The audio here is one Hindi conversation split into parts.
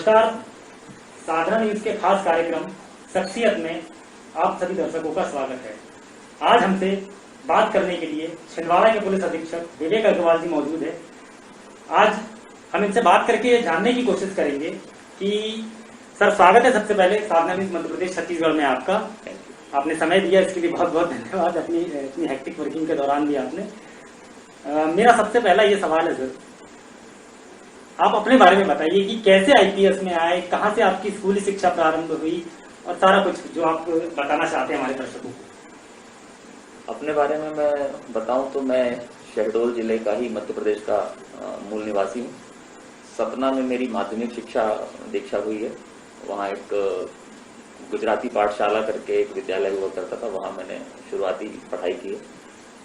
नमस्कार। साधना न्यूज के खास कार्यक्रम शख्सियत में आप सभी दर्शकों का स्वागत है। आज हमसे बात करने के लिए छिंदवाड़ा के पुलिस अधीक्षक विवेक अग्रवाल जी मौजूद है। आज हम इनसे बात करके जानने की कोशिश करेंगे कि सर, स्वागत है सबसे पहले साधना न्यूज मध्य प्रदेश छत्तीसगढ़ में आपका। आपने समय दिया, इसके लिए बहुत बहुत धन्यवाद। अपनी हेक्टिक वर्किंग के दौरान भी आपने। मेरा सबसे पहला ये सवाल है सर, आप अपने बारे में बताइए कि कैसे आईपीएस में आए, कहां से आपकी स्कूली शिक्षा प्रारंभ हुई और सारा कुछ जो आप बताना चाहते हैं हमारे दर्शकों को। अपने बारे में मैं बताऊं तो मैं शहडोल जिले का ही मध्य प्रदेश का मूल निवासी हूं। सतना में मेरी माध्यमिक शिक्षा दीक्षा हुई है। वहाँ एक गुजराती पाठशाला करके एक विद्यालय हुआ करता था, वहाँ मैंने शुरुआती पढ़ाई की है।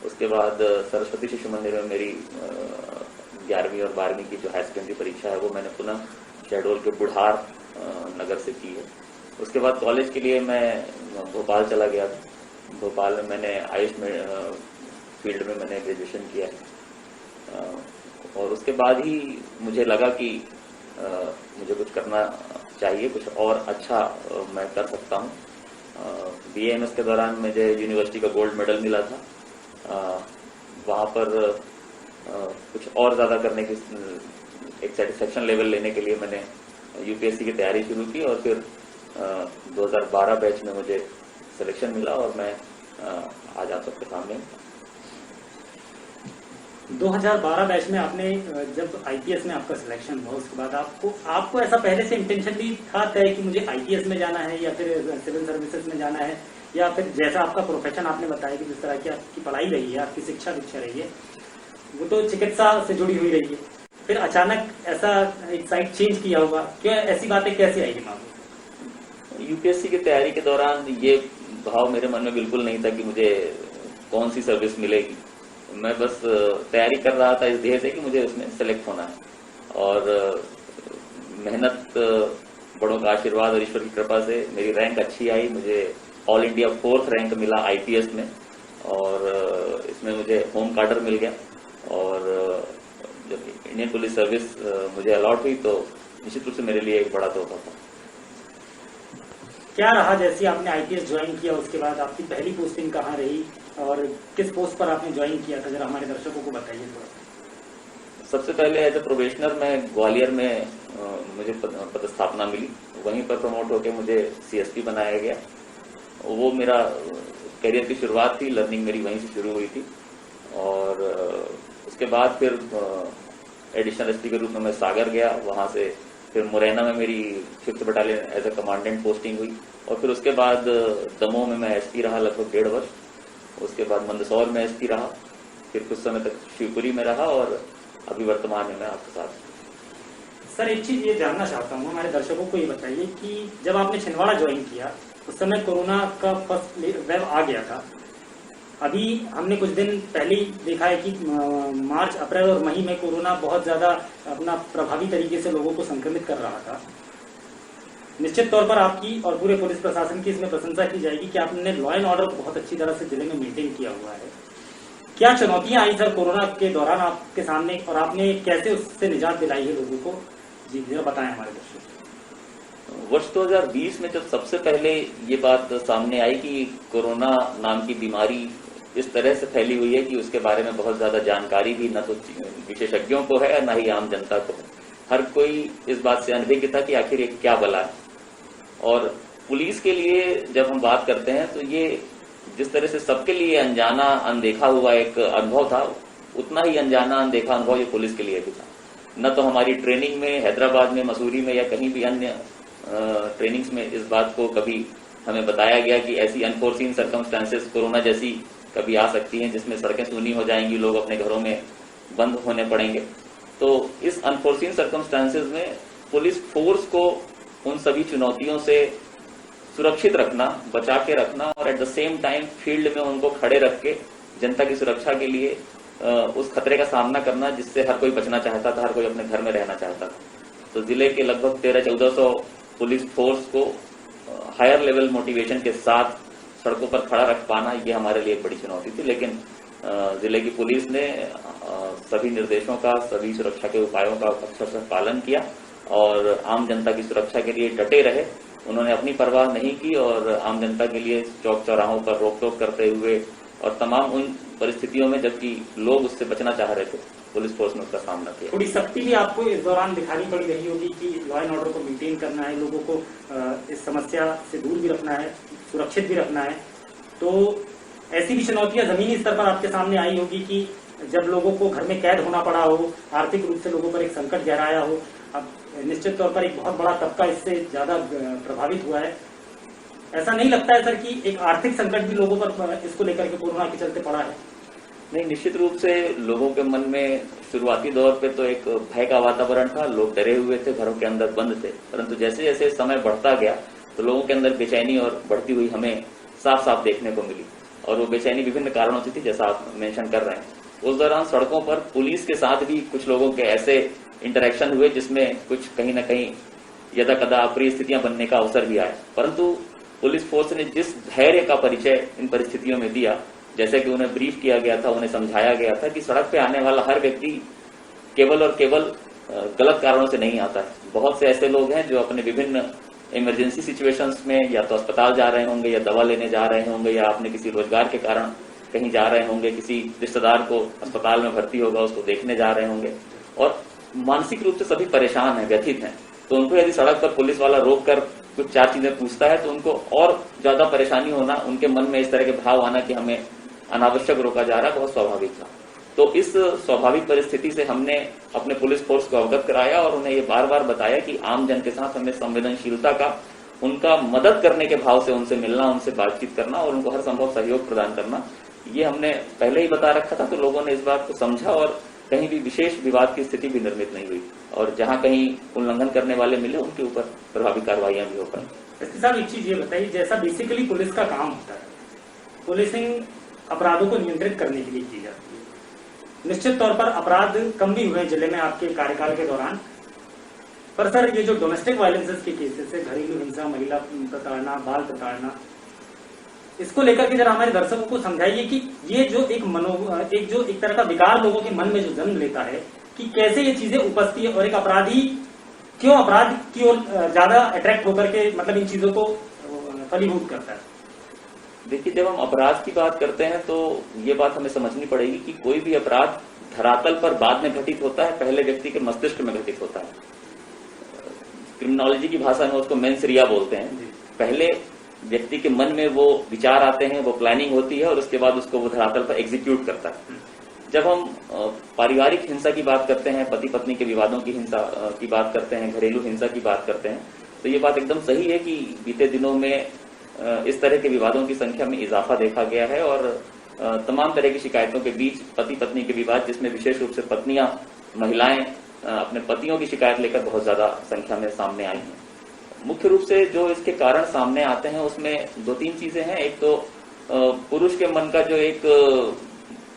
उसके बाद सरस्वती शिशु मंदिर में मेरी 11वीं और 12वीं की जो हायर सेकेंडरी परीक्षा है वो मैंने पुनः शहडोल के बुढ़ार नगर से की है। उसके बाद कॉलेज के लिए मैं भोपाल चला गया। भोपाल में मैंने आयुष फील्ड में मैंने ग्रेजुएशन किया है। और उसके बाद ही मुझे लगा कि मुझे कुछ करना चाहिए, कुछ और अच्छा मैं कर सकता हूँ। BAMS के दौरान मुझे यूनिवर्सिटी का गोल्ड मेडल मिला था। वहाँ पर कुछ और ज़्यादा करने की एक सेटिस्फेक्शन लेवल लेने के लिए मैंने UPSC की तैयारी शुरू की और फिर 2012 बैच में मुझे सिलेक्शन मिला और मैं आज आप सबके सामने। 2012 बैच में आपने जब आईपीएस में आपका सिलेक्शन हुआ, उसके बाद आपको ऐसा पहले से इंटेंशनली था तय कि मुझे आईपीएस में जाना है या फिर सिविल सर्विसेज में जाना है, या फिर जैसा आपका प्रोफेशन आपने बताया कि जिस तरह की आपकी पढ़ाई रही है, आपकी शिक्षा दीक्षा रही है, वो तो चिकित्सा से जुड़ी हुई रही है, फिर अचानक ऐसा एक साइड चेंज किया होगा, क्या ऐसी बातें कैसे आई दिमाग में? UPSC की तैयारी के दौरान ये भाव मेरे मन में बिल्कुल नहीं था कि मुझे कौन सी सर्विस मिलेगी। मैं बस तैयारी कर रहा था इस ध्येय से कि मुझे उसमें सेलेक्ट होना है। और मेहनत, बड़ों का आशीर्वाद और ईश्वर की कृपा से मेरी रैंक अच्छी आई। मुझे ऑल इंडिया 4th रैंक मिला आईपीएस में और इसमें मुझे होम कार्डर मिल गया। और जब इंडियन पुलिस सर्विस मुझे अलॉट हुई तो निश्चित रूप से मेरे लिए एक बड़ा तोहफा था। क्या रहा जैसे आपने आईपीएस ज्वाइन किया, उसके बाद आपकी पहली पोस्टिंग कहाँ रही और किस पोस्ट पर आपने ज्वाइन किया था, जरा हमारे दर्शकों को बताइए थोड़ा। सबसे पहले एज ए प्रोबेशनर मैं ग्वालियर में मुझे पदस्थापना मिली। वहीं पर प्रमोट होकर मुझे CSP बनाया गया। वो मेरा करियर की शुरुआत थी, लर्निंग मेरी वहीं से शुरू हुई थी। और उसके बाद फिर एडिशनल SP के रूप में मैं सागर गया। वहाँ से फिर मुरैना में मेरी 5th battalion as a commandant posting हुई। और फिर उसके बाद दमोह में मैं SP रहा लगभग 1.5 वर्ष। उसके बाद मंदसौर में SP रहा, फिर कुछ समय तक शिवपुरी में रहा और अभी वर्तमान में मैं आपके साथ। सर, एक चीज ये जानना चाहता हूँ, हमारे दर्शकों को ये बताइए कि जब आपने छिंदवाड़ा ज्वाइन किया उस समय कोरोना का फर्स्ट वेव आ गया था। अभी हमने कुछ दिन पहले देखा है कि मार्च, अप्रैल और मई में कोरोना बहुत ज्यादा अपना प्रभावी तरीके से लोगों को संक्रमित कर रहा था। निश्चित तौर पर आपकी और पूरे पुलिस प्रशासन की इसमें प्रशंसा की जाएगी कि आपने लॉ एंड ऑर्डर को बहुत अच्छी तरह से जिले में मेंटेन किया हुआ है। क्या चुनौतियां आई सर कोरोना के दौरान आपके सामने और आपने कैसे उससे निजात दिलाई है लोगों को? जी जरा बताएं हमारे दर्शकों। वर्ष 2020 में जब सबसे पहले ये बात सामने आई कि कोरोना नाम की बीमारी इस तरह से फैली हुई है कि उसके बारे में बहुत ज्यादा जानकारी भी न तो विशेषज्ञों को है न ही आम जनता को है। हर कोई इस बात से अनभिज्ञ था कि आखिर ये क्या बला है। और पुलिस के लिए जब हम बात करते हैं तो ये जिस तरह से सबके लिए अनजाना अनदेखा हुआ एक अनुभव था, उतना ही अनजाना अनदेखा अनुभव ये पुलिस के लिए भी था। न तो हमारी ट्रेनिंग में हैदराबाद में, मसूरी में या कहीं भी अन्य ट्रेनिंग्स में इस बात को कभी हमें बताया गया कि ऐसी अनफोर्सीन सर्कमस्टांसेस कोरोना जैसी कभी आ सकती हैं जिसमें सड़कें सूनी हो जाएंगी, लोग अपने घरों में बंद होने पड़ेंगे। तो इस अनफोर्सीन सर्कमस्टांसेस में पुलिस फोर्स को उन सभी चुनौतियों से सुरक्षित रखना, बचा के रखना और at the same time field में उनको खड़े रख के जनता की सुरक्षा के लिए उस खतरे का सामना करना जिससे हर कोई बचना चाहता था, हर कोई अपने घर में रहना चाहता था। तो जिले के लगभग 1300-1400 पुलिस फोर्स को हायर लेवल मोटिवेशन के साथ सड़कों पर खड़ा रख पाना ये हमारे लिए एक बड़ी चुनौती थी। लेकिन जिले की पुलिस ने सभी निर्देशों का, सभी सुरक्षा के उपायों का अच्छे से पालन किया और आम जनता की सुरक्षा के लिए डटे रहे। उन्होंने अपनी परवाह नहीं की और आम जनता के लिए चौक चौराहों पर रोक टोक करते हुए और तमाम उन परिस्थितियों में जबकि लोग उससे बचना चाह रहे थे, पुलिस फोर्स ने उसका सामना किया। थोड़ी सख्ती भी आपको इस दौरान दिखानी पड़ी रही होगी कि लॉ एंड ऑर्डर को मेंटेन करना है, लोगों को इस समस्या से दूर भी रखना है, सुरक्षित भी रखना है। तो ऐसी भी चुनौतियां जमीनी स्तर पर आपके सामने आई होगी कि जब लोगों को घर में कैद होना पड़ा हो, आर्थिक रूप से लोगों पर एक संकट गहराया हो। अब निश्चित तौर पर एक बहुत बड़ा तबका इससे ज्यादा प्रभावित हुआ है। ऐसा नहीं लगता है सर कि एक आर्थिक संकट भी लोगों पर इसको लेकर के कोरोना के चलते पड़ा है? नहीं, निश्चित रूप से लोगों के मन में शुरुआती दौर पे तो एक भय का वातावरण था, लोग डरे हुए थे, घरों के अंदर बंद थे। परंतु जैसे जैसे समय बढ़ता गया तो लोगों के अंदर बेचैनी और बढ़ती हुई हमें साफ साफ देखने को मिली और वो बेचैनी विभिन्न कारणों से थी, जैसा आप मेंशन कर रहे हैं। उस दौरान सड़कों पर पुलिस के साथ भी कुछ लोगों के ऐसे इंटरेक्शन हुए जिसमें कुछ कहीं न कहीं यदा कदा अप्रिय स्थितियां बनने का अवसर भी आया। परंतु पुलिस फोर्स ने जिस धैर्य का परिचय इन परिस्थितियों में दिया, जैसे कि उन्हें ब्रीफ किया गया था, उन्हें समझाया गया था कि सड़क पे आने वाला हर व्यक्ति केवल और केवल गलत कारणों से नहीं आता है। बहुत से ऐसे लोग हैं जो अपने विभिन्न इमरजेंसी सिचुएशंस में या तो अस्पताल जा रहे होंगे या दवा लेने जा रहे होंगे या अपने किसी रोजगार के कारण कहीं जा रहे होंगे, किसी रिश्तेदार को अस्पताल में भर्ती होगा उसको देखने जा रहे होंगे और मानसिक रूप से सभी परेशान हैं, व्यथित हैं। तो उनको यदि सड़क पर पुलिस वाला रोक कर कुछ चार चीजें पूछता है तो उनको और ज्यादा परेशानी होना, उनके मन में इस तरह के भाव आना कि हमें अनावश्यक रोका जा रहा है, बहुत स्वाभाविक था। तो इस स्वाभाविक परिस्थिति से हमने अपने पुलिस फोर्स को अवगत कराया और उन्हें ये बार बार बताया कि आम जन के साथ हमें संवेदनशीलता का, उनका मदद करने के भाव से उनसे मिलना, उनसे बातचीत करना और उनको हर संभव सहयोग प्रदान करना, ये हमने पहले ही बता रखा था। तो लोगों ने इस बात को समझा और कहीं भी विशेष विवाद की स्थिति भी निर्मित नहीं हुई और जहां कहीं उल्लंघन करने वाले मिले उनके ऊपर प्रभावी कार्रवाइयां भी हो पाई। एसपी साहब, एक चीज ये बताइए, जैसा बेसिकली पुलिस का काम होता है, पुलिसिंग अपराधों को नियंत्रित करने के लिए की जाती है। निश्चित तौर पर अपराध कम भी हुए जिले में आपके कार्यकाल के दौरान, पर सर ये जो डोमेस्टिक वायलेंसेस के केसेस है, घरेलू हिंसा, महिला प्रताड़ना, बाल प्रताड़ना, इसको लेकर के जरा हमारे दर्शकों को समझाइए कि ये जो एक तरह का विकार लोगों के मन में जो जन्म लेता है कि कैसे ये चीजें उपजती है और एक अपराधी क्यों अपराध की ओर ज्यादा अट्रैक्ट होकर के मतलब इन चीजों को फलीभूत करता है। देखिए, जब हम अपराध की बात करते हैं तो ये बात हमें समझनी पड़ेगी कि कोई भी अपराध धरातल पर बाद में घटित होता है, पहले व्यक्ति के मस्तिष्क में घटित होता है। क्रिमिनोलॉजी की भाषा में उसको मेंस रिया बोलते हैं। पहले व्यक्ति के मन में वो विचार आते हैं, वो प्लानिंग होती है और उसके बाद उसको वो धरातल पर एग्जीक्यूट करता है। जब हम पारिवारिक हिंसा की बात करते हैं, पति पत्नी के विवादों की हिंसा की बात करते हैं, घरेलू हिंसा की बात करते हैं, तो ये बात एकदम सही है कि बीते दिनों में इस तरह के विवादों की संख्या में इजाफा देखा गया है और तमाम तरह की शिकायतों के बीच पति पत्नी के विवाद, जिसमें विशेष रूप से पत्नियां, महिलाएं अपने पतियों की शिकायत लेकर बहुत ज्यादा संख्या में सामने आई हैं। मुख्य रूप से जो इसके कारण सामने आते हैं उसमें दो तीन चीजें हैं। एक तो पुरुष के मन का जो एक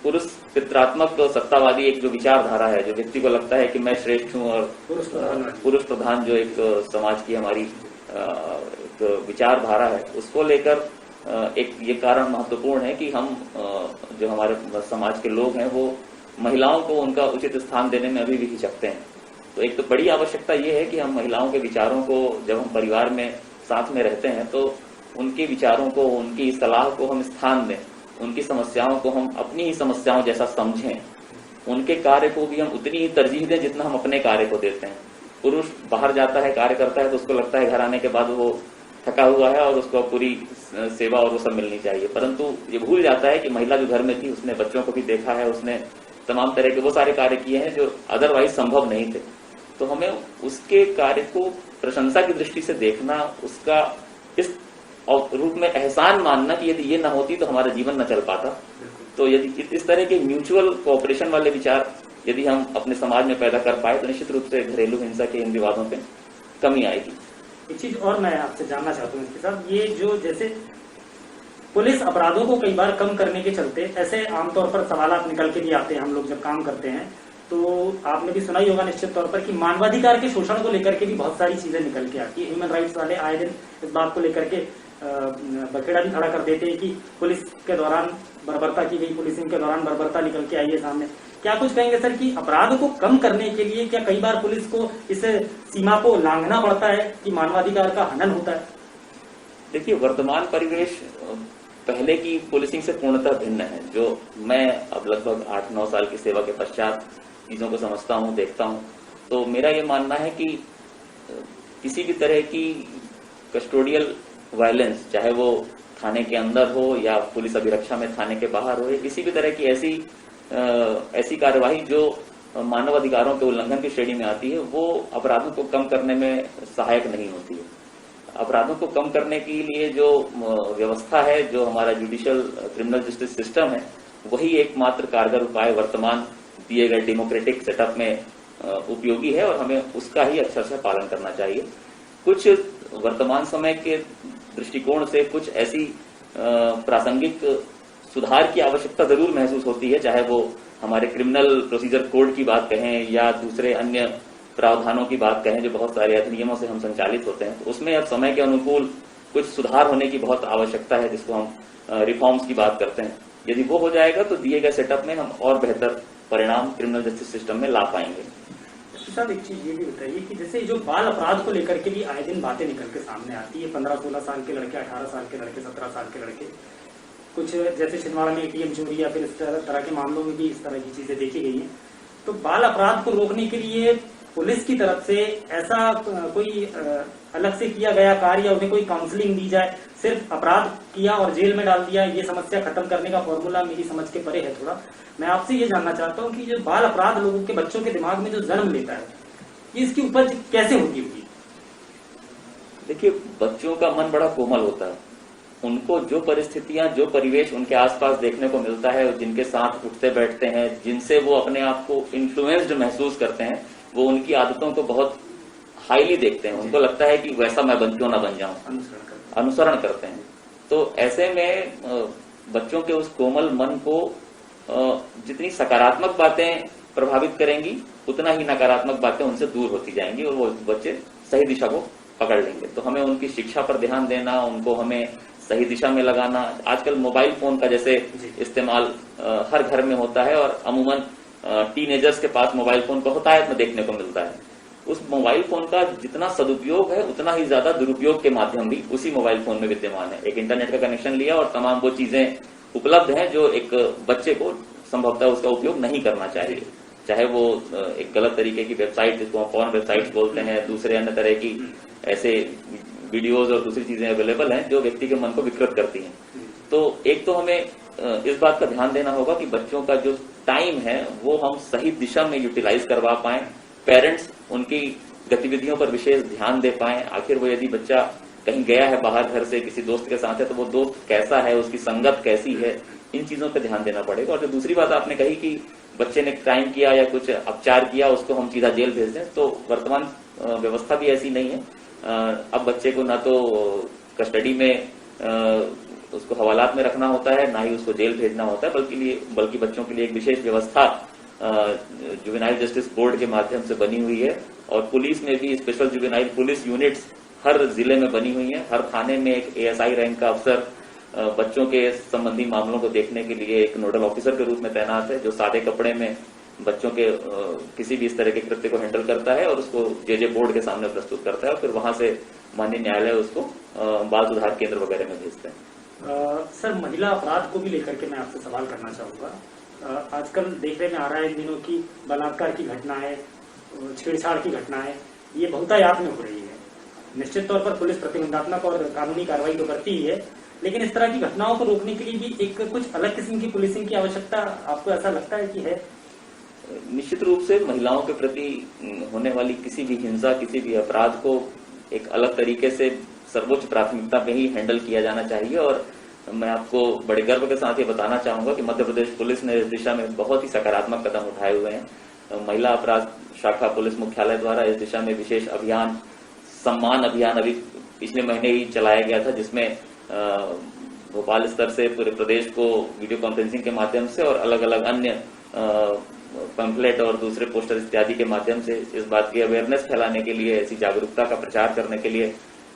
पुरुष पितरात्मक सत्तावादी एक जो विचारधारा है, जो व्यक्ति को लगता है कि मैं श्रेष्ठ हूं और पुरुष प्रधान जो एक समाज की हमारी एक विचारधारा है, उसको लेकर एक ये कारण महत्वपूर्ण है कि हम जो हमारे समाज के लोग हैं वो महिलाओं को उनका उचित स्थान देने में अभी भी हिचकते हैं। तो एक तो बड़ी आवश्यकता ये है कि हम महिलाओं के विचारों को, जब हम परिवार में साथ में रहते हैं तो उनके विचारों को, उनकी सलाह को हम स्थान दें, उनकी समस्याओं को हम अपनी ही समस्याओं जैसा समझें, उनके कार्य को भी हम उतनी ही तरजीह दें जितना हम अपने कार्य को देते हैं। पुरुष बाहर जाता है, कार्य करता है तो उसको लगता है घर आने के बाद वो थका हुआ है और उसको पूरी सेवा और वो सब मिलनी चाहिए, परंतु ये भूल जाता है कि महिला जो घर में थी उसने बच्चों को भी देखा है, उसने तमाम तरह के वो सारे कार्य किए हैं जो अदरवाइज संभव नहीं थे। तो हमें उसके कार्य को प्रशंसा की दृष्टि से देखना, उसका इस रूप में एहसान मानना कि यदि ये ना होती तो हमारा जीवन न चल पाता। तो यदि इस तरह के म्यूचुअल कोऑपरेशन वाले विचार यदि हम अपने समाज में पैदा कर पाए तो निश्चित रूप से घरेलू हिंसा के इन विवादों पे कमी आएगी। एक चीज और मैं आपसे जानना चाहता हूँ इसके साथ, ये जो जैसे पुलिस अपराधों को कई बार कम करने के चलते ऐसे आमतौर पर सवाल निकल के भी आते हैं, हम लोग जब काम करते हैं तो आपने भी सुना ही होगा निश्चित तौर पर कि मानवाधिकार के शोषण को लेकर के भी बहुत सारी चीजें निकल के आती है। ह्यूमन राइट्स वाले आए दिन इस बात को लेकर के बखेड़ा भी खड़ा कर देते हैं कि पुलिस के दौरान बर्बरता की गई, पुलिसिंग के दौरान बर्बरता निकल के आई है सामने। क्या कुछ कहेंगे सर कि अपराध को कम करने के लिए क्या कई बार पुलिस को इस सीमा को लांघना पड़ता है कि मानवाधिकार का हनन होता है? देखिए, वर्तमान परिवेश पहले की पुलिसिंग से पूर्णतः भिन्न है। जो मैं अब लगभग 8-9 साल की सेवा के पश्चात चीजों को समझता हूँ, देखता हूँ, तो मेरा ये मानना है कि किसी भी तरह की कस्टोडियल वायलेंस, चाहे वो थाने के अंदर हो या पुलिस अभिरक्षा में थाने के बाहर हो, या किसी भी तरह की ऐसी कार्यवाही जो मानव अधिकारों के उल्लंघन की श्रेणी में आती है, वो अपराधों को कम करने में सहायक नहीं होती है। अपराधों को कम करने के लिए जो व्यवस्था है, जो हमारा जुडिशियल क्रिमिनल जस्टिस सिस्टम है, वही एकमात्र कारगर उपाय वर्तमान दिए गए डेमोक्रेटिक सेटअप में उपयोगी है और हमें उसका ही अक्षर से पालन करना चाहिए। कुछ वर्तमान समय के दृष्टिकोण से कुछ ऐसी प्रासंगिक सुधार की आवश्यकता जरूर महसूस होती है, चाहे वो हमारे क्रिमिनल प्रोसीजर कोड की बात कहें या दूसरे अन्य प्रावधानों की बात कहें जो बहुत सारे अधिनियमों से हम संचालित होते हैं। तो उसमें अब समय के अनुकूल कुछ सुधार होने की बहुत आवश्यकता है, जिसको हम रिफॉर्म्स की बात करते हैं। यदि वो हो जाएगा तो दिए गए सेटअप में हम और बेहतर परिणाम क्रिमिनल जस्टिस सिस्टम में ला पाएंगे। साहब, एक चीज ये भी बताइए कि जैसे जो बाल अपराध को लेकर के भी आए दिन बातें निकल के सामने आती है, 15-16 साल के लड़के, 18 साल के लड़के, 17 साल के लड़के, कुछ जैसे छिंदवाड़ा में ATM चोरी या फिर इस तरह के मामलों में भी इस तरह की चीजें देखी गई हैं। तो बाल अपराध को रोकने के लिए पुलिस की तरफ से ऐसा कोई अलग से किया गया कार्य या उन्हें कोई काउंसलिंग दी जाए? सिर्फ अपराध किया और जेल में डाल दिया, ये समस्या खत्म करने का फॉर्मूला मेरी समझ के परे है थोड़ा। मैं आपसे ये जानना चाहता हूँ कि जो बाल अपराध लोगों के बच्चों के दिमाग में जो जन्म लेता है, ये इसकी उपज कैसे होती होगी? देखिए, बच्चों का मन बड़ा कोमल होता है। उनको जो परिस्थितियां, जो परिवेश उनके आसपास देखने को मिलता है, जिनके साथ उठते बैठते हैं, जिनसे वो अपने आप को इन्फ्लुएंस्ड महसूस करते हैं, वो उनकी आदतों को बहुत हाईली देखते हैं। उनको लगता है कि वैसा मैं क्यों ना बन जाऊं, अनुसरण करते हैं। तो ऐसे में बच्चों के उस कोमल मन को जितनी सकारात्मक बातें प्रभावित करेंगी, उतना ही नकारात्मक बातें उनसे दूर होती जाएंगी और वो बच्चे सही दिशा को पकड़ लेंगे। तो हमें उनकी शिक्षा पर ध्यान देना, उनको हमें सही दिशा में लगाना। आजकल मोबाइल फोन का जैसे इस्तेमाल हर घर में होता है और अमूमन टीनेजर्स के पास मोबाइल फोन बहुतायत में देखने को मिलता है। उस मोबाइल फोन का जितना सदुपयोग है, उतना ही ज्यादा दुरुपयोग के माध्यम भी उसी मोबाइल फोन में विद्यमान है। एक इंटरनेट का कनेक्शन लिया और तमाम वो चीजें उपलब्ध हैं जो एक बच्चे को संभवतः उसका उपयोग नहीं करना चाहिए। चाहे वो एक गलत तरीके की वेबसाइट, जिसको हम फॉर्न वेबसाइट्स बोलते हैं, दूसरे अन्य तरह की ऐसे वीडियोज और दूसरी चीजें अवेलेबल हैं जो व्यक्ति के मन को विकृत करती हैं। तो एक तो हमें इस बात का ध्यान देना होगा कि बच्चों का जो टाइम है वो हम सही दिशा में यूटिलाइज करवा पाएं। पेरेंट्स उनकी गतिविधियों पर विशेष ध्यान दे पाएं। आखिर वो यदि बच्चा कहीं गया है बाहर घर से, किसी दोस्त के साथ है, तो वो दोस्त कैसा है, उसकी संगत कैसी है, इन चीजों पर ध्यान देना पड़ेगा। और जो दूसरी बात आपने कही कि बच्चे ने क्राइम किया या कुछ अपचार किया, उसको हम सीधा जेल भेज दें, तो वर्तमान व्यवस्था भी ऐसी नहीं है। अब बच्चे को ना तो कस्टडी में उसको हवालात में रखना होता है, ना ही उसको जेल भेजना होता है, बल्कि बच्चों के लिए एक विशेष व्यवस्था जुवेनाइल जस्टिस बोर्ड के माध्यम से बनी हुई है। और पुलिस में भी स्पेशल जुवेनाइल पुलिस यूनिट्स हर जिले में बनी हुई है। हर थाने में एक ASI रैंक का अफसर बच्चों के संबंधी मामलों को देखने के लिए एक नोडल ऑफिसर के रूप में तैनात है, जो सादे कपड़े में बच्चों के किसी भी इस तरह के कृत्य को हैंडल करता है और उसको जे बोर्ड के सामने प्रस्तुत करता है और फिर वहां से माननीय न्यायालय उसको बाल सुधार केंद्र वगैरह में भेजते हैं। सर, महिला अपराध को भी लेकर के मैं आपसे सवाल करना चाहूंगा। आजकल देखने में आ रहा है इन दिनों की बलात्कार की घटनाएं, छेड़छाड़ की घटनाएं, ये बहुतायत में हो रही है। निश्चित तौर पर पुलिस प्रतिबंधात्मक और कानूनी कार्रवाई तो करती ही है, लेकिन इस तरह की घटनाओं को रोकने के लिए भी एक कुछ अलग किस्म की पुलिसिंग की आवश्यकता आपको ऐसा लगता है कि है? निश्चित रूप से महिलाओं के प्रति होने वाली किसी भी हिंसा, किसी भी अपराध को एक अलग तरीके से सर्वोच्च प्राथमिकता में ही हैंडल किया जाना चाहिए। और मैं आपको बड़े गर्व के साथ ये बताना चाहूंगा कि मध्य प्रदेश पुलिस ने इस दिशा में बहुत ही सकारात्मक कदम उठाए हुए हैं। महिला अपराध शाखा पुलिस मुख्यालय द्वारा इस दिशा में विशेष अभियान, सम्मान अभियान, अभी पिछले महीने ही चलाया गया था, जिसमें भोपाल स्तर से पूरे प्रदेश को वीडियो कॉन्फ्रेंसिंग के माध्यम से और अलग अलग अन्य पैम्फलेट और दूसरे पोस्टर इत्यादि के माध्यम से इस बात की अवेयरनेस फैलाने के लिए, ऐसी जागरूकता का प्रचार करने के लिए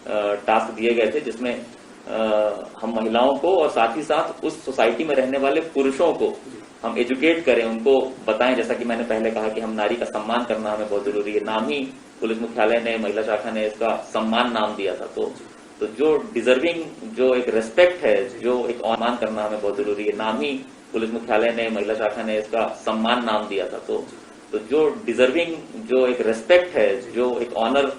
टास्क दिए गए थे, जिसमें हम महिलाओं को और साथ ही साथ उस सोसाइटी में रहने वाले पुरुषों को हम एजुकेट करें, उनको बताएं। जैसा कि मैंने पहले कहा कि हम नारी का सम्मान करना हमें बहुत जरूरी है। नाम ही पुलिस मुख्यालय ने, महिला शाखा ने इसका सम्मान नाम दिया था। तो जो डिजर्विंग, जो एक रेस्पेक्ट है, जो एक सम्मान करना हमें बहुत जरूरी है। नाम ही पुलिस मुख्यालय ने, महिला शाखा ने इसका सम्मान नाम दिया था। तो जो डिजर्विंग, जो एक रेस्पेक्ट है, जो एक ऑनर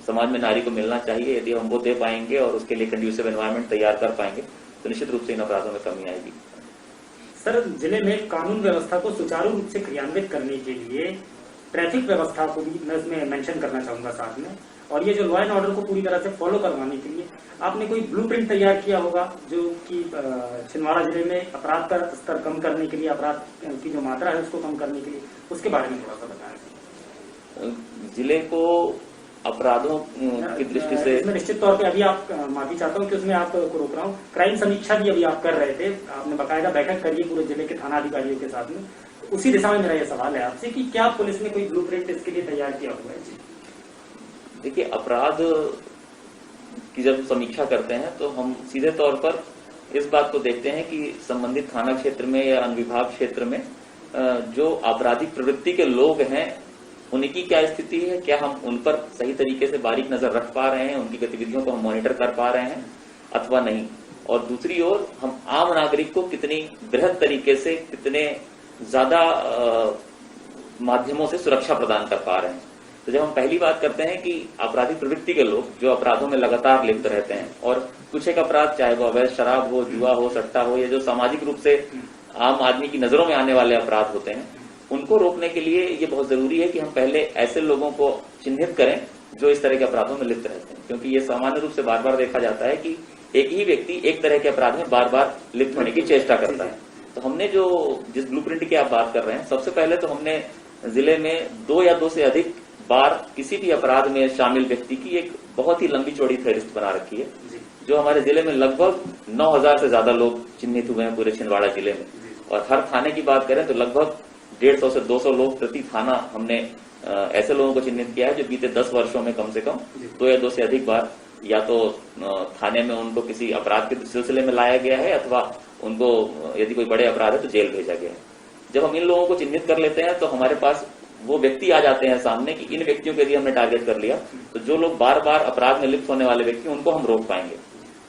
समाज में नारी को मिलना चाहिए, यदि हम वो दे पाएंगे और उसके लिए कंड्यूसिव एनवायरनमेंट तैयार कर पाएंगे तो निश्चित रूप से इन अपराधों में कमी आएगी। सर, जिले में कानून व्यवस्था को सुचारू रूप से क्रियान्वित करने के लिए ट्रैफिक व्यवस्था को भी मैं इसमें मेंशन करना चाहूंगा साथ में, और ये जो लॉ एंड ऑर्डर को पूरी तरह से फॉलो करवाने के लिए आपने कोई ब्लूप्रिंट तैयार किया होगा जो कि छिंदवाड़ा जिले में अपराध का स्तर कम करने के लिए, अपराध की जो मात्रा है उसको कम करने के लिए, उसके बारे में थोड़ा सा बताएं। जिले को अपराधों की दृष्टि से इसमें निश्चित तौर पे अभी आप, माफी चाहता हूँ कि उसमें आपको रोक रहा हूँ, क्राइम समीक्षा भी अभी आप कर रहे थे, आपने बाकायदा बैठक करी है पूरे जिले के थाना अधिकारियों के साथ में। उसी दिशा में मेरा यह सवाल है आपसे कि क्या पुलिस ने कोई ब्लूप्रिंट इसके लिए तैयार किया हुआ है? जी देखिए, अपराध की जब समीक्षा करते हैं तो हम सीधे तौर पर इस बात को देखते हैं कि संबंधित थाना क्षेत्र में या अनुविभाग क्षेत्र में जो आपराधिक प्रवृत्ति के लोग हैं उनकी क्या स्थिति है, क्या हम उन पर सही तरीके से बारीक नजर रख पा रहे हैं, उनकी गतिविधियों को हम मॉनिटर कर पा रहे हैं अथवा नहीं। और दूसरी ओर हम आम नागरिक को कितनी बृहद तरीके से, कितने ज्यादा माध्यमों से सुरक्षा प्रदान कर पा रहे हैं। तो जब हम पहली बात करते हैं कि आपराधिक प्रवृत्ति के लोग जो अपराधों में लगातार लिप्त रहते हैं, और कुछ एक अपराध चाहे वो अवैध शराब हो, जुआ हो, सट्टा हो, या जो सामाजिक रूप से आम आदमी की नजरों में आने वाले अपराध होते हैं, उनको रोकने के लिए ये बहुत जरूरी है कि हम पहले ऐसे लोगों को चिन्हित करें जो इस तरह के अपराधों में लिप्त रहते हैं। क्योंकि ये सामान्य रूप से बार बार देखा जाता है कि एक ही व्यक्ति एक तरह के अपराध में बार बार लिप्त होने की चेष्टा करता है। तो हमने जिस ब्लूप्रिंट की आप बात कर रहे हैं, सबसे पहले तो हमने जिले में 2 या 2 से अधिक बार किसी भी अपराध में शामिल व्यक्ति की एक बहुत ही लंबी चौड़ी फहरिस्त बना रखी है, जो हमारे जिले में लगभग 9000 से ज्यादा लोग चिन्हित हुए हैं पूरे छिंदवाड़ा जिले में। और हर थाने की बात करें तो लगभग 150 से 200 लोग प्रति थाना हमने ऐसे लोगों को चिन्हित किया है जो बीते 10 वर्षों में कम से कम 2 या 2 से अधिक बार या तो थाने में उनको किसी अपराध के सिलसिले में लाया गया है अथवा उनको यदि कोई बड़े अपराध है तो जेल भेजा गया है। जब हम इन लोगों को चिन्हित कर लेते हैं तो हमारे पास वो व्यक्ति आ जाते हैं सामने कि इन व्यक्तियों के यदि हमने टारगेट कर लिया तो जो लोग बार बार अपराध में लिप्त होने वाले व्यक्ति उनको हम रोक पाएंगे।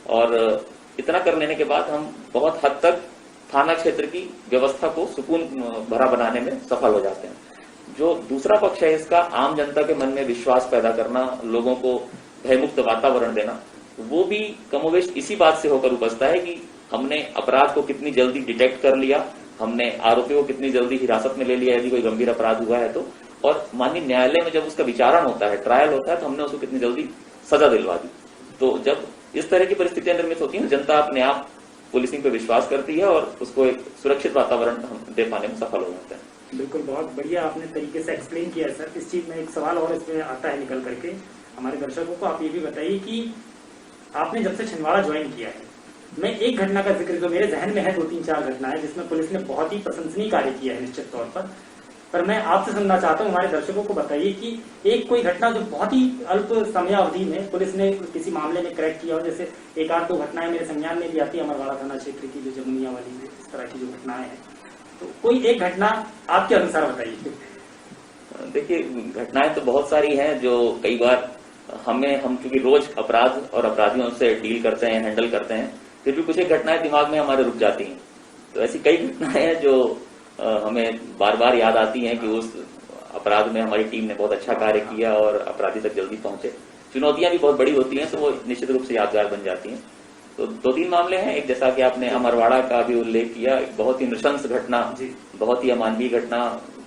और इतना कर लेने के बाद हम बहुत हद तक थाना क्षेत्र की व्यवस्था को सुकून भरा बनाने में सफल हो जाते हैं। जो दूसरा पक्ष है इसका, आम जनता के मन में विश्वास पैदा करना, लोगों को भयमुक्त वातावरण देना, वो भी कमोवेश इसी बात से होकर उपजता है कि हमने अपराध को कितनी जल्दी डिटेक्ट कर लिया, हमने आरोपियों को कितनी जल्दी हिरासत में ले लिया यदि कोई गंभीर अपराध हुआ है तो, और माननीय न्यायालय में जब उसका विचारण होता है, ट्रायल होता है, तो हमने उसको कितनी जल्दी सजा दिलवा दी। तो जब इस तरह की परिस्थितियां निर्मित होती हैं, जनता अपने आप पुलिसिंग पे विश्वास करती है और उसको एक सुरक्षित वातावरण दे पाने में सफल हो जाता है। बिल्कुल, बहुत बढ़िया आपने तरीके से एक्सप्लेन किया है सर। इस चीज में एक सवाल और इसमें आता है निकल करके हमारे दर्शकों को, आप ये भी बताइए कि आपने जब से छिंदवाड़ा ज्वाइन किया है, मैं एक घटना का जिक्र जो मेरे जहन में है, 2-3-4 घटनाएं जिसमें पुलिस ने बहुत ही प्रशंसनीय कार्य किया है निश्चित तौर पर मैं आपसे सुनना चाहता हूं, हमारे दर्शकों को बताइए कि एक कोई घटना जो बहुत ही अल्प समयावधि में पुलिस ने किसी मामले में क्रैक किया हो। जैसे 1-8-2 घटनाएं मेरे संज्ञान में भी आती है अमरवाड़ा थाना क्षेत्र की, जो जमुनिया वाली इस तरह की जो घटनाएं हैं, तो कोई एक घटना आपके अनुसार बताइए। देखिए, घटनाएं तो बहुत सारी हैं जो कई बार हम चूंकि रोज अपराध और अपराधियों से डील करते हैं, हैंडल करते हैं, फिर भी कुछ एक घटनाएं दिमाग में हमारे रुक जाती हैं। तो ऐसी कई घटनाएं हैं जो हमें बार बार याद आती हैं कि उस अपराध में हमारी टीम ने बहुत अच्छा कार्य किया और अपराधी तक जल्दी पहुंचे। चुनौतियां भी बहुत बड़ी होती हैं तो वो निश्चित रूप से यादगार बन जाती हैं। तो 2-3 मामले हैं। एक, जैसा कि आपने अमरवाड़ा का भी उल्लेख किया, एक बहुत ही नृशंस घटना, बहुत ही अमानवीय घटना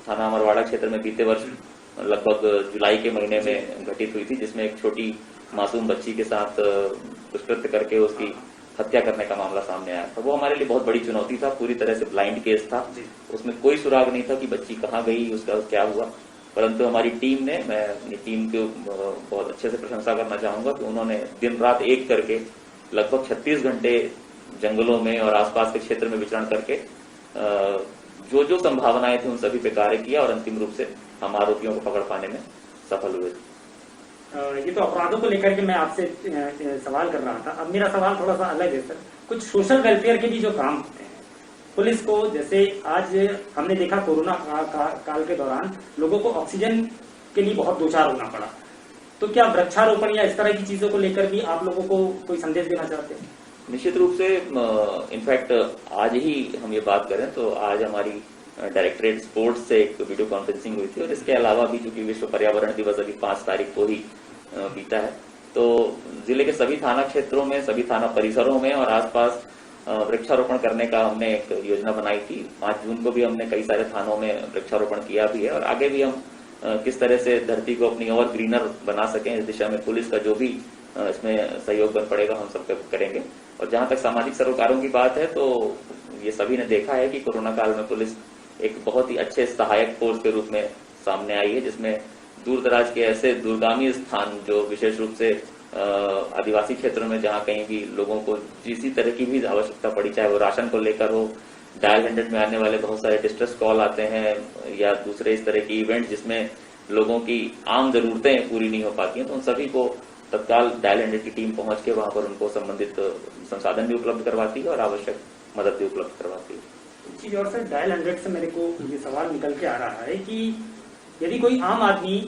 थाना अमरवाड़ा क्षेत्र में बीते वर्ष लगभग जुलाई के महीने में घटित हुई थी, जिसमें एक छोटी मासूम बच्ची के साथ दुष्कृत्य करके उसकी हत्या करने का मामला सामने आया था। वो हमारे लिए बहुत बड़ी चुनौती था, पूरी तरह से ब्लाइंड केस था, उसमें कोई सुराग नहीं था कि बच्ची कहाँ गई, उसका क्या हुआ। परंतु हमारी टीम ने, मैं अपनी टीम को बहुत अच्छे से प्रशंसा करना चाहूंगा कि उन्होंने दिन रात एक करके लगभग 36 घंटे जंगलों में और आसपास के क्षेत्र में विचरण करके जो संभावनाएं थी उन सभी पे कार्य किया और अंतिम रूप से हम आरोपियों को पकड़ पाने में सफल हुए। ये तो अपराधों को लेकर के मैं आपसे सवाल कर रहा था। अब मेरा सवाल थोड़ा सा अलग है सर। कुछ सोशल वेलफेयर के भी जो काम होते हैं पुलिस को, जैसे आज हमने देखा कोरोना काल के दौरान लोगों को ऑक्सीजन के लिए बहुत दो चार होना पड़ा, तो क्या वृक्षारोपण या इस तरह की चीजों को लेकर भी आप लोगों को कोई संदेश देना चाहते हैं? निश्चित रूप से इनफैक्ट आज ही हम ये बात करें तो आज हमारी डायरेक्टरेट स्पोर्ट्स से एक वीडियो कॉन्फ्रेंसिंग हुई थी, और इसके अलावा भी चूंकि विश्व पर्यावरण दिवस अभी 5 तारीख को ही बीता है, तो जिले के सभी थाना क्षेत्रों में, सभी थाना परिसरों में और आसपास वृक्षारोपण करने का हमने एक योजना बनाई थी। 5 जून को भी हमने कई सारे थानों में वृक्षारोपण किया भी है, और आगे भी हम किस तरह से धरती को अपनी और ग्रीनर बना सकें इस दिशा में पुलिस का जो भी इसमें सहयोग बन पड़ेगा हम सब करेंगे। और जहां तक सामाजिक सरोकारों की बात है, तो ये सभी ने देखा है कि कोरोना काल में पुलिस एक बहुत ही अच्छे सहायक फोर्स के रूप में सामने आई है, जिसमें दूर दराज के ऐसे दूरगामी स्थान जो विशेष रूप से आदिवासी क्षेत्रों में जहां कहीं भी लोगों को किसी तरह की भी आवश्यकता पड़ी, चाहे वो राशन को लेकर हो, डायल 100 में आने वाले बहुत सारे डिस्ट्रेस कॉल आते हैं, या दूसरे इस तरह की इवेंट जिसमें लोगों की आम जरूरतें पूरी नहीं हो पाती हैं, तो उन सभी को तत्काल डायल 100 की टीम पहुंच के वहां पर उनको संबंधित संसाधन भी उपलब्ध करवाती है और आवश्यक मदद भी उपलब्ध करवाती है। चीज और सर, डायल 100 से मेरे को ये सवाल निकल के आ रहा है कि यदि कोई आम आदमी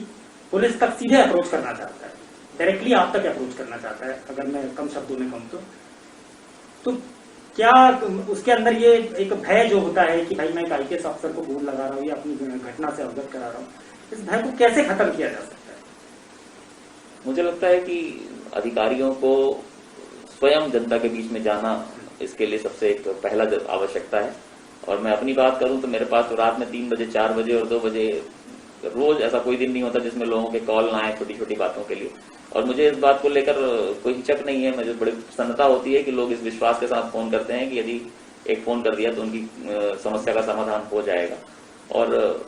पुलिस तक सीधे अप्रोच करना चाहता है, डायरेक्टली आप तक अप्रोच करना चाहता है, अगर मैं कम शब्दों में कहूँ तो क्या उसके अंदर ये एक भय जो होता है कि भाई मैं एक IPS अफसर को फोन लगा रहा हूँ या अपनी घटना से अवगत करा रहा हूँ, इस भय को कैसे खत्म किया जा सकता है? मुझे लगता है कि अधिकारियों को स्वयं जनता के बीच में जाना इसके लिए सबसे एक पहला आवश्यकता है। और मैं अपनी बात करूं तो मेरे पास तो रात में 3 बजे, 4 बजे और 2 बजे रोज ऐसा कोई दिन नहीं होता जिसमें लोगों के कॉल ना आए छोटी छोटी बातों के लिए। और मुझे इस बात को लेकर कोई हिचक नहीं है, मुझे बड़ी प्रसन्नता होती है कि लोग इस विश्वास के साथ फोन करते हैं कि यदि एक फोन कर दिया तो उनकी समस्या का समाधान हो जाएगा। और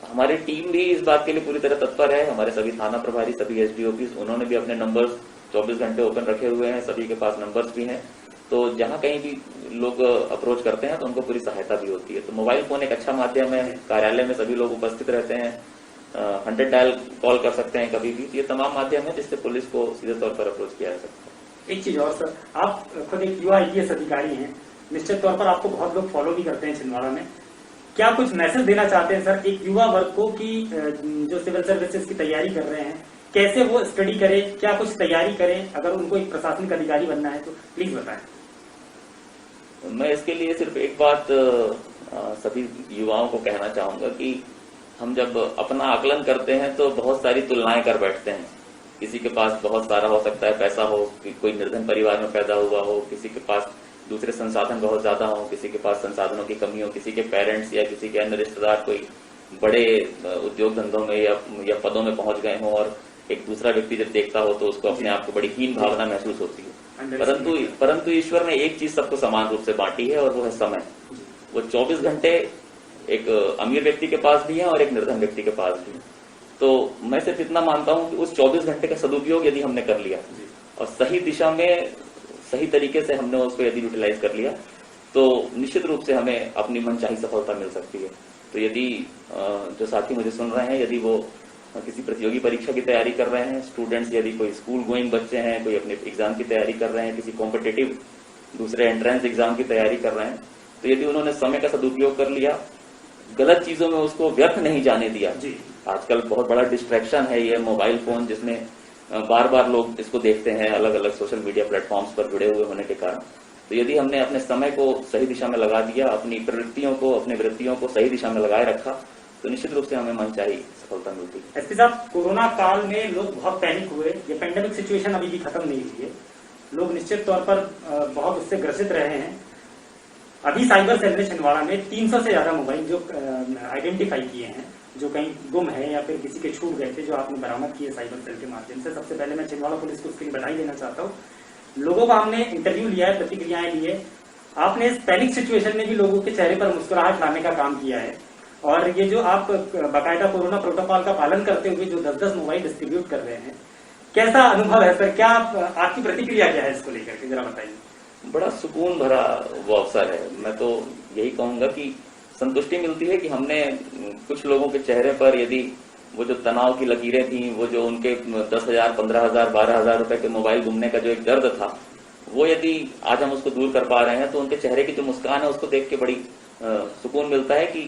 हमारी टीम भी इस बात के लिए पूरी तरह तत्पर है। हमारे सभी थाना प्रभारी, सभी SDOPs, उन्होंने भी अपने नंबर्स 24 घंटे ओपन रखे हुए हैं, सभी के पास नंबर्स भी हैं। तो जहां कहीं भी लोग अप्रोच करते हैं तो उनको पूरी सहायता भी होती है। तो मोबाइल फोन एक अच्छा माध्यम है, कार्यालय में सभी लोग उपस्थित रहते हैं, 100 डायल कॉल कर सकते हैं कभी भी। ये तमाम माध्यम है जिससे पुलिस को सीधे तौर पर अप्रोच किया जा सकता है। एक चीज और सर, आप खुद एक युवा IPS अधिकारी हैं, निश्चित तौर पर आपको बहुत लोग फॉलो भी करते हैं छिंदवाड़ा में। क्या कुछ मैसेज देना चाहते हैं सर एक युवा वर्ग को कि जो सिविल सर्विसेज की तैयारी कर रहे हैं, कैसे वो स्टडी करें, क्या कुछ तैयारी करें? अगर उनको एक प्रशासनिक अधिकारी बनना है तो प्लीज बताएं। मैं इसके लिए सिर्फ एक बात सभी युवाओं को कहना चाहूंगा कि हम जब अपना आकलन करते हैं तो बहुत सारी तुलनाएं कर बैठते हैं। किसी के पास बहुत सारा हो सकता है, पैसा हो, कोई निर्धन परिवार में पैदा हुआ हो, किसी के पास दूसरे संसाधन बहुत ज्यादा हो, किसी के पास संसाधनों की कमी हो, किसी के पेरेंट्स या किसी के अन्य रिश्तेदार कोई बड़े उद्योग धंधों में या पदों में पहुंच गए हों, और एक दूसरा व्यक्ति जब देखता हो तो उसको अपने आप को बड़ी हीन भावना महसूस होती है। परंतु ईश्वर ने एक चीज सबको समान रूप से बांटी है, और वो है समय। वो 24 घंटे एक अमीर व्यक्ति के पास भी है और एक निर्धन व्यक्ति के पास भी है। तो मैं सिर्फ इतना मानता हूं कि उस 24 घंटे का सदुपयोग यदि हमने कर लिया और सही दिशा में, सही तरीके से हमने उसको यदि यूटिलाइज कर लिया, तो निश्चित रूप से हमें अपनी मनचाही सफलता मिल सकती है। तो यदि जो साथी मुझे सुन रहे हैं, यदि वो किसी प्रतियोगी परीक्षा की तैयारी कर रहे हैं, स्टूडेंट्स यदि कोई स्कूल गोइंग बच्चे हैं, कोई अपने एग्जाम की तैयारी कर रहे हैं, किसी कॉम्पिटिटिव दूसरे एंट्रेंस एग्जाम की तैयारी कर रहे हैं, तो यदि उन्होंने समय का सदुपयोग कर लिया, गलत चीजों में उसको व्यर्थ नहीं जाने दिया। आजकल बहुत बड़ा डिस्ट्रैक्शन है ये मोबाइल फोन, जिसमें बार बार लोग इसको देखते हैं अलग अलग सोशल मीडिया प्लेटफॉर्म्स पर जुड़े हुए होने के कारण। तो यदि हमने अपने समय को सही दिशा में लगा दिया, अपनी प्रवृत्तियों को, अपनी वृत्तियों को सही दिशा में लगाए रखा, तो निश्चित रूप से हमें मनचाही सफलता मिलती है। एसपी साहब, कोरोना काल में लोग बहुत पैनिक हुए, ये पेंडेमिक सिचुएशन अभी भी खत्म नहीं हुई है, लोग निश्चित तौर पर बहुत उससे ग्रसित रहे हैं। अभी साइबर सेल ने छिंदवाड़ा में 300 से ज्यादा मोबाइल जो आइडेंटिफाई किए हैं, जो कहीं गुम है या फिर किसी के छूट गए थे, जो आपने बरामद किए साइबर सेल के माध्यम से। सबसे पहले मैं छिंदवाड़ा पुलिस को उसके लिए बधाई देना चाहता हूँ। लोगों का हमने इंटरव्यू लिया है, प्रतिक्रियाएं ली है, आपने इस पैनिक सिचुएशन में भी लोगों के चेहरे पर मुस्कुराहट लाने का काम किया है। और ये जो आप बाकायदा कोरोना प्रोटोकॉल का पालन करते हुए जो 10-10 मोबाइल डिस्ट्रीब्यूट कर रहे हैं, कैसा अनुभव है सर? क्या आपकी प्रतिक्रिया क्या है इसको लेकर के, जरा बताइए। बड़ा सुकून भरा वो अवसर है। मैं तो यही कहूंगा कि संतुष्टि मिलती है कि हमने कुछ लोगों के चेहरे पर यदि वो जो तनाव की लकीरें थी, वो जो उनके 10,000, 15,000, 12,000 रुपए के मोबाइल गुमने का जो एक दर्द था, वो यदि आज हम उसको दूर कर पा रहे हैं तो उनके चेहरे की जो मुस्कान है उसको देख के बड़ी सुकून मिलता है कि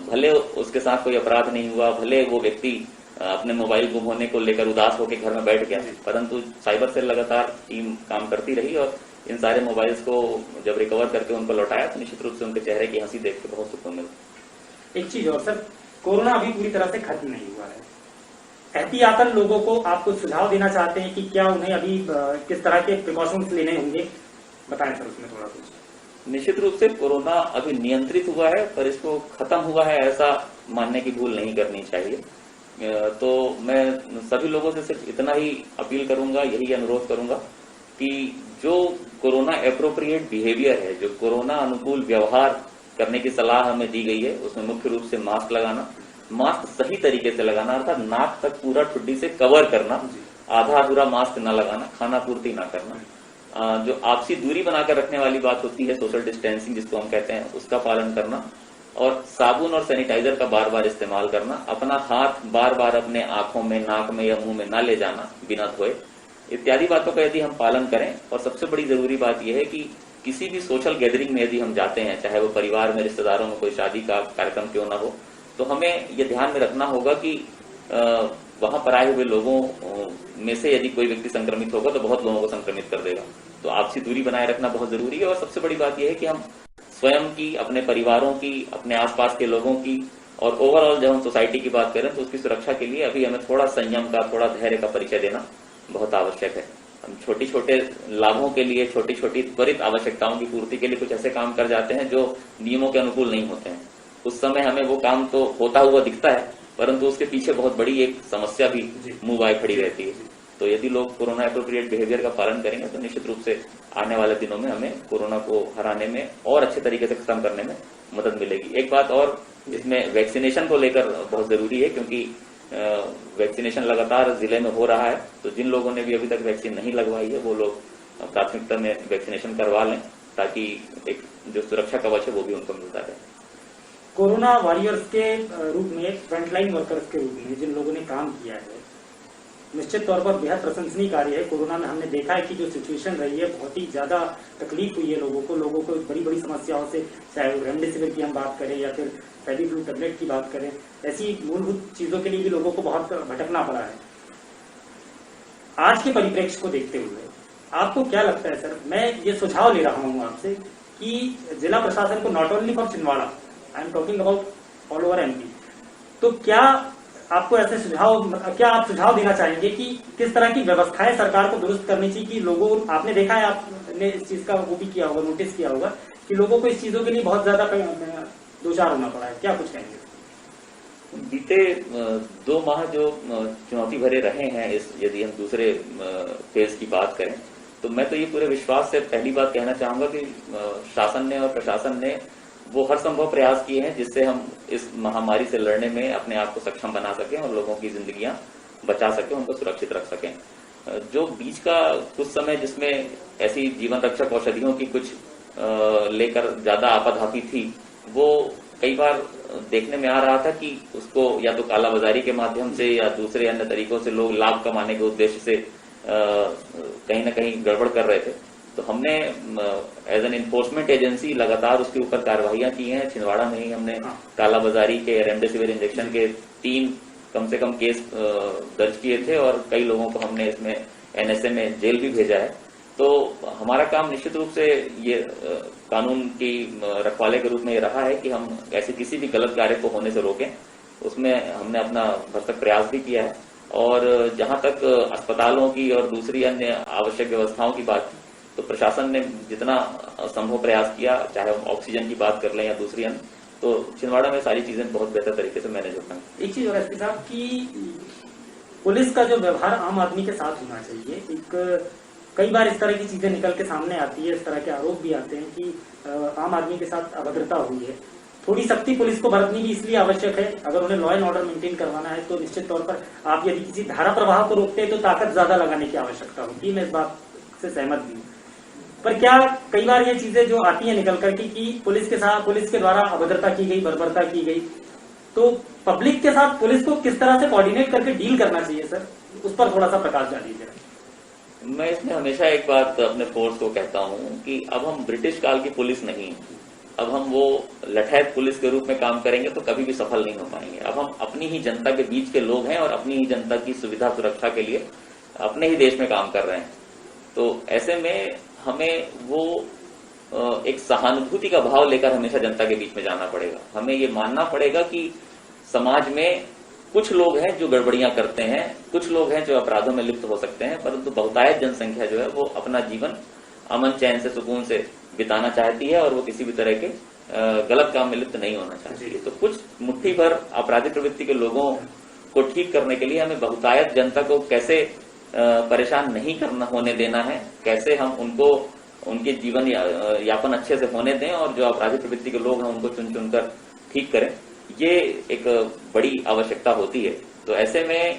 भले उसके साथ कोई अपराध नहीं हुआ, भले वो व्यक्ति अपने मोबाइल गुम होने को लेकर उदास होकर घर में बैठ गया, परंतु साइबर सेल लगातार टीम काम करती रही और इन सारे मोबाइल्स को जब रिकवर करके उनको लौटाया तो निश्चित रूप से उनके चेहरे की हंसी देख के बहुत सुकून मिला। एक चीज और सर, कोरोना अभी पूरी तरह से खत्म नहीं हुआ है, एहतियातन लोगों को आप कुछ सुझाव देना चाहते हैं कि क्या उन्हें अभी किस तरह के प्रिकॉशंस लेने होंगे, बताएं सर उसमें थोड़ा कुछ। निश्चित रूप से कोरोना अभी नियंत्रित हुआ है, पर इसको खत्म हुआ है ऐसा मानने की भूल नहीं करनी चाहिए। तो मैं सभी लोगों से सिर्फ इतना ही अपील करूंगा, यही अनुरोध करूंगा कि जो कोरोना एप्रोप्रिएट बिहेवियर है, जो कोरोना अनुकूल व्यवहार करने की सलाह हमें दी गई है, उसमें मुख्य रूप से मास्क लगाना, मास्क सही तरीके से लगाना, अर्थात नाक तक पूरा ठुड्डी से कवर करना, आधा अधूरा मास्क न लगाना, खाना पूर्ति ना करना, जो आपसी दूरी बनाकर रखने वाली बात होती है सोशल डिस्टेंसिंग जिसको हम कहते हैं, उसका पालन करना और साबुन और सैनिटाइजर का बार बार इस्तेमाल करना, अपना हाथ बार बार अपने आंखों में, नाक में या मुंह में ना ले जाना बिना धोए, इत्यादि बातों का यदि हम पालन करें। और सबसे बड़ी जरूरी बात यह है कि किसी भी सोशल गैदरिंग में यदि हम जाते हैं, चाहे वो परिवार में, रिश्तेदारों में कोई शादी का कार्यक्रम क्यों ना हो, तो हमें ये ध्यान में रखना होगा कि वहां पर आए हुए लोगों में से यदि कोई व्यक्ति संक्रमित होगा तो बहुत लोगों को संक्रमित कर देगा। तो आपसी दूरी बनाए रखना बहुत जरूरी है। और सबसे बड़ी बात यह है कि हम स्वयं की, अपने परिवारों की, अपने आसपास के लोगों की और ओवरऑल जब हम सोसाइटी की बात करें तो उसकी सुरक्षा के लिए अभी हमें थोड़ा संयम का, थोड़ा धैर्य का परिचय देना बहुत आवश्यक है। हम छोटे छोटे लाभों के लिए, छोटी छोटी त्वरित आवश्यकताओं की पूर्ति के लिए कुछ ऐसे काम कर जाते हैं जो नियमों के अनुकूल नहीं होते हैं। उस समय हमें वो काम तो होता हुआ दिखता है, परंतु उसके पीछे बहुत बड़ी एक समस्या भी मुंह बाय खड़ी रहती है। तो यदि लोग कोरोना एप्रोप्रिएट बिहेवियर का पालन करेंगे तो निश्चित रूप से आने वाले दिनों में हमें कोरोना को हराने में और अच्छे तरीके से खत्म करने में मदद मिलेगी। एक बात और, इसमें वैक्सीनेशन को लेकर बहुत जरूरी है, क्योंकि वैक्सीनेशन लगातार जिले में हो रहा है। तो जिन लोगों ने भी अभी तक वैक्सीन नहीं लगवाई है वो लोग प्राथमिकता में वैक्सीनेशन करवा लें, ताकि एक जो सुरक्षा कवच है वो भी उनको मिलता रहे। कोरोना वॉरियर्स के रूप में, फ्रंटलाइन वर्कर्स के रूप में जिन लोगों ने काम किया है, निश्चित तौर पर बेहद प्रशंसनीय कार्य है। कोरोना में हमने देखा है कि जो सिचुएशन रही है, बहुत ही ज्यादा तकलीफ हुई है लोगों को बड़ी बड़ी समस्याओं से, चाहे वो रेमडेसिविर की हम बात करें या फिर फेविफ्लू टेबलेट की बात करें, ऐसी मूलभूत चीजों के लिए भी लोगों को बहुत भटकना पड़ा है। आज के परिप्रेक्ष्य को देखते हुए आपको क्या लगता है सर, मैं ये सुझाव ले रहा हूँ आपसे कि जिला प्रशासन को, not only for Chhindwara, I am talking about all over MP, तो क्या आपको ऐसे क्या आप सुझाव देना चाहेंगे कि किस तरह की व्यवस्थाएं सरकार को दुरुस्त करनी चाहिए कि लोगों, आपने देखा है, आपने इस चीज का वो भी किया होगा, नोटिस किया होगा कि लोगों को इस चीजों के लिए बहुत ज्यादा दो चार होना पड़ा है, क्या कुछ कहेंगे? बीते 2 माह जो चुनौती भरे रहे हैं, इस यदि हम दूसरे फेज की बात करें, तो मैं तो ये पूरे विश्वास से पहली बात कहना चाहूंगा कि शासन ने और प्रशासन ने वो हर संभव प्रयास किए हैं जिससे हम इस महामारी से लड़ने में अपने आप को सक्षम बना सकें और लोगों की जिंदगियां बचा सकें, उनको सुरक्षित रख सकें। जो बीच का कुछ समय जिसमें ऐसी जीवन रक्षक औषधियों की कुछ लेकर ज्यादा आपाधापी थी, वो कई बार देखने में आ रहा था कि उसको या तो कालाबाजारी के माध्यम से या दूसरे अन्य तरीकों से लोग लाभ कमाने के उद्देश्य से कहीं ना कहीं गड़बड़ कर रहे थे। तो हमने एज एन इन्फोर्समेंट एजेंसी लगातार उसके ऊपर कार्रवाइयां की हैं। छिंदवाड़ा में ही हमने कालाबाजारी के, रेमडेसिविर इंजेक्शन के 3 कम से कम केस दर्ज किए थे और कई लोगों को हमने इसमें एनएसए में जेल भी भेजा है। तो हमारा काम निश्चित रूप से ये कानून की रखवाले के रूप में ये रहा है कि हम ऐसे किसी भी गलत कार्य को होने से रोकें। उसमें हमने अपना भरसक प्रयास भी किया है। और जहां तक अस्पतालों की और दूसरी अन्य आवश्यक व्यवस्थाओं की बात, तो प्रशासन ने जितना संभव प्रयास किया, चाहे हम ऑक्सीजन की बात कर लें या दूसरी अन्य, तो छिंदवाड़ा में सारी चीजें बहुत बेहतर तरीके से मैनेज होता है। एक चीज और एसपी साहब की, पुलिस का जो व्यवहार आम आदमी के साथ होना चाहिए। एक कई बार इस तरह की चीजें निकल के सामने आती है, इस तरह के आरोप भी आते हैं कि आम आदमी के साथ अभद्रता हुई है। थोड़ी सख्ती पुलिस को बरतनी भी इसलिए आवश्यक है, अगर उन्हें लॉ एंड ऑर्डर मेंटेन करवाना है तो निश्चित तौर पर आप यदि किसी धारा प्रवाह को रोकते हैं तो ताकत ज्यादा लगाने की आवश्यकता होती है। मैं इस बात से सहमत भी हूँ। पर क्या कई बार ये चीजें जो आती है निकल करके कि पुलिस के द्वारा अभद्रता की गई, बर्बरता की गई, तो पब्लिक के साथ पुलिस को किस तरह से कोऑर्डिनेट करके डील करना चाहिए सर, उस पर थोड़ा सा प्रकाश डालिए। मैं इसमें हमेशा एक बात अपने फोर्स को कहता हूं कि अब हम ब्रिटिश काल की पुलिस नहीं, अब हम वो लठैत पुलिस के रूप में काम करेंगे तो कभी भी सफल नहीं हो पाएंगे। अब हम अपनी ही जनता के बीच के लोग हैं और अपनी ही जनता की सुविधा सुरक्षा के लिए अपने ही देश में काम कर रहे हैं। तो ऐसे में हमें वो एक सहानुभूति का भाव लेकर हमेशा जनता के बीच में जाना पड़ेगा। हमें ये मानना पड़ेगा कि समाज में कुछ लोग हैं जो गड़बड़ियां करते हैं, कुछ लोग हैं जो अपराधों में लिप्त हो सकते हैं, परंतु बहुतायत जनसंख्या जो है वो अपना जीवन अमन चैन से सुकून से बिताना चाहती है और वो किसी भी तरह के गलत काम में लिप्त नहीं होना चाहती है। तो कुछ मुट्ठी भर आपराधिक प्रवृत्ति के लोगों को ठीक करने के लिए हमें बहुतायत जनता को कैसे परेशान नहीं करना होने देना है, कैसे हम उनको उनके जीवन यापन अच्छे से होने दें और जो आपराधिक प्रवृत्ति के लोग हैं उनको चुन चुनकर ठीक करें, ये एक बड़ी आवश्यकता होती है। तो ऐसे में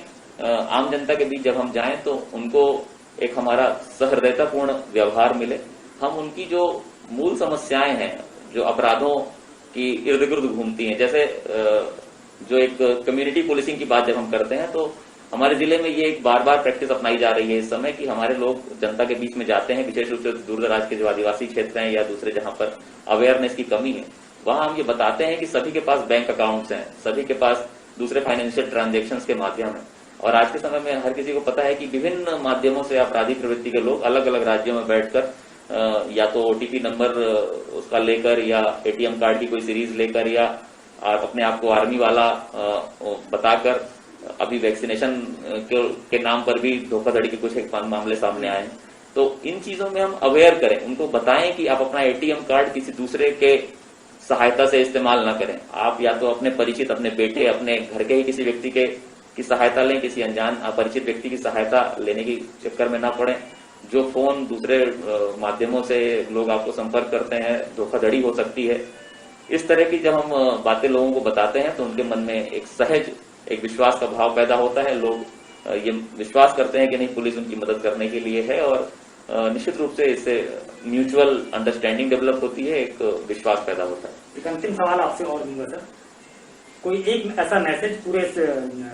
आम जनता के बीच जब हम जाएं तो उनको एक हमारा सहृदयतापूर्ण व्यवहार मिले, हम उनकी जो मूल समस्याएं हैं जो अपराधों की इर्द गिर्द घूमती हैं, जैसे जो एक कम्युनिटी पुलिसिंग की बात जब हम करते हैं तो हमारे जिले में ये एक बार बार प्रैक्टिस अपनाई जा रही है इस समय कि हमारे लोग जनता के बीच में जाते हैं, विशेष रूप से दूर दराज के जो आदिवासी क्षेत्र हैं या दूसरे जहां पर अवेयरनेस की कमी है, वहां हम ये बताते हैं कि सभी के पास बैंक अकाउंट्स हैं, सभी के पास दूसरे फाइनेंशियल ट्रांजैक्शंस के माध्यम है और आज के समय में हर किसी को पता है कि विभिन्न माध्यमों से आपराधिक प्रवृत्ति के लोग अलग अलग राज्यों में बैठकर या तो ओटीपी नंबर उसका लेकर या एटीएम कार्ड की कोई सीरीज लेकर या अपने आप को आर्मी वाला बताकर, अभी वैक्सीनेशन के नाम पर भी धोखाधड़ी के कुछ एक मामले सामने आए हैं। तो इन चीजों में हम अवेयर करें, उनको बताएं कि आप अपना एटीएम कार्ड किसी दूसरे के सहायता से इस्तेमाल ना करें। आप या तो अपने परिचित, अपने बेटे, अपने घर के ही किसी व्यक्ति की सहायता लें, किसी अनजान अपरिचित व्यक्ति की सहायता लेने की चक्कर में ना पड़े। जो फोन दूसरे माध्यमों से लोग आपको संपर्क करते हैं, धोखाधड़ी हो सकती है। इस तरह की जब हम बातें लोगों को बताते हैं तो उनके मन में एक सहज एक विश्वास का भाव पैदा होता है। लोग ये विश्वास करते हैं कि नहीं, पुलिस उनकी मदद करने के लिए है और निश्चित रूप से इससे म्यूचुअल अंडरस्टैंडिंग डेवलप होती है, एक विश्वास पैदा होता है। एक अंतिम सवाल आपसे और दूंगा सर, कोई एक ऐसा मैसेज पूरे इस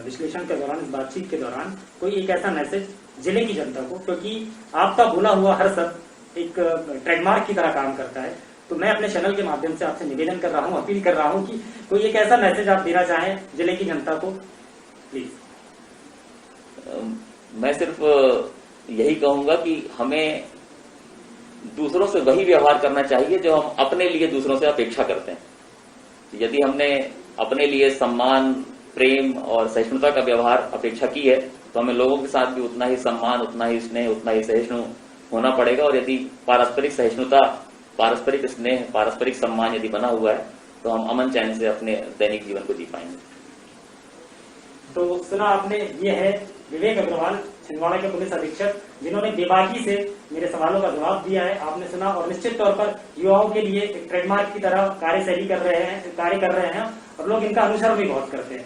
विश्लेषण के दौरान, इस बातचीत के दौरान कोई एक ऐसा मैसेज जिले की जनता को, क्योंकि आपका बोला हुआ हर शब्द एक ट्रेडमार्क की तरह काम करता है, तो मैं अपने चैनल के माध्यम से आपसे निवेदन कर रहा हूं, अपील कर रहा हूं कि कोई एक ऐसा मैसेज आप देना चाहें जिले की जनता को, प्लीज। मैं सिर्फ यही कहूंगा कि हमें दूसरों से वही व्यवहार करना चाहिए जो हम अपने लिए दूसरों से अपेक्षा करते हैं। यदि हमने अपने लिए सम्मान, प्रेम और सहिष्णुता का व्यवहार अपेक्षा की है तो हमें लोगों के साथ भी उतना ही सम्मान, उतना ही स्नेह, उतना ही सहिष्णु होना पड़ेगा। और यदि पारस्परिक सहिष्णुता, पारस्परिक स्नेह, पारस्परिक सम्मान यदि बना हुआ है तो हम अमन चैन से अपने दैनिक जीवन को जी पाएंगे। तो सुना आपने, ये है विवेक अग्रवाल, छिंदवाड़ा के पुलिस अधीक्षक, जिन्होंने बेबाकी से मेरे सवालों का जवाब दिया है। आपने सुना और निश्चित तौर पर युवाओं के लिए एक ट्रेडमार्क की तरह कार्य कर रहे हैं और लोग इनका अनुसरण भी बहुत करते हैं।